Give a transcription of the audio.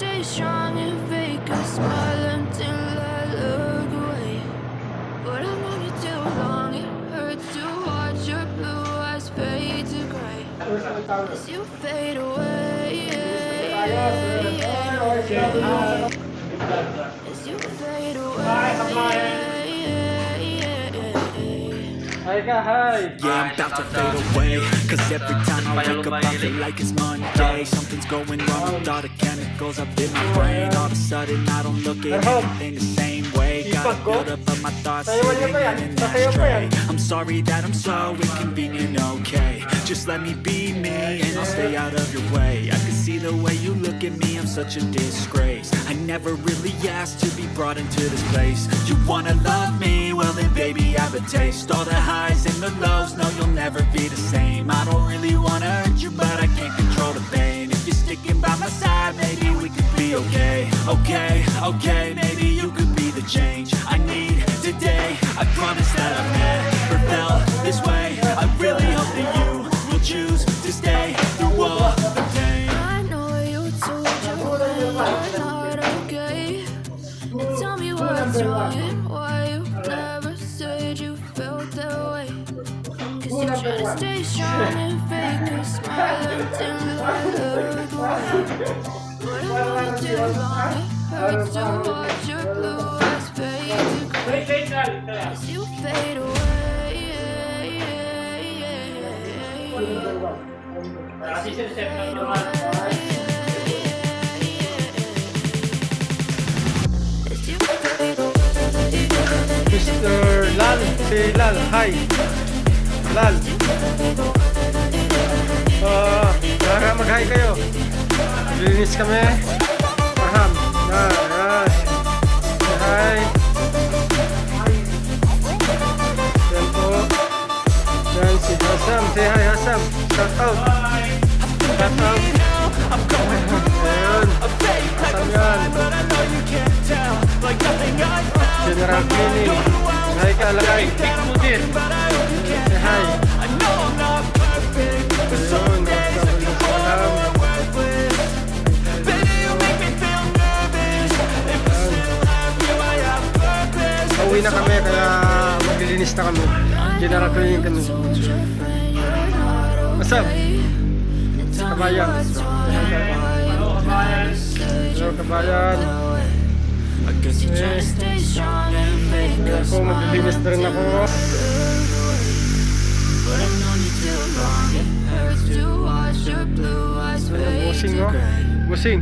stay strong and fake a smile until I look away. But I've known you too long, it hurts to watch your blue eyes fade to gray as you fade away. As you fade away. Yeah, I'm about to fade away, cause every time I wake up I feel like it's Monday. Something's going wrong with all the chemicals up in my brain. All of a sudden I don't look at anything the same way. Gotta build up of my thoughts sitting in an ashtray. I'm sorry that I'm so inconvenient, okay. Just let me be me and I'll stay out of your way. I can see the way you look at me, I'm such a disgrace. I never really asked to be brought into this place. You wanna love me? Well then baby I have a taste. All the highs and the lows, no you'll never be the same. I don't really wanna hurt you but I can't control the pain. If you're sticking by my side, maybe we could be okay. Okay, maybe you could be the change I need today. I promise that I've never felt this way. I really hope that you will choose to stay through all the pain. I know you told your friend you're not okay, and tell me what's wrong and why you never said you felt that way. Cause you try to stay strong and fake a smile until I look away. But I know you too long, it hurts to watch your blue eyes fade to gray as you fade away. Mr. Lal, si Lal, hi. Lal. Tara mag-hi kayo. Linis kami. Parham. Rush. Hi. Yan po. Yan si Hasam. Say hi Hasam. Shout out. Shout out. Ayun. Hasam yan. General Cleaning. Hi ka, lagay. Big Mudir. Say hi. Ayun. Pauwi na kami kaya maglilinis na kami. General Cleaning kami. What's up? Kabayan. Hello kabayan. Ako maglilinis na rin ako. Busing no? Busing.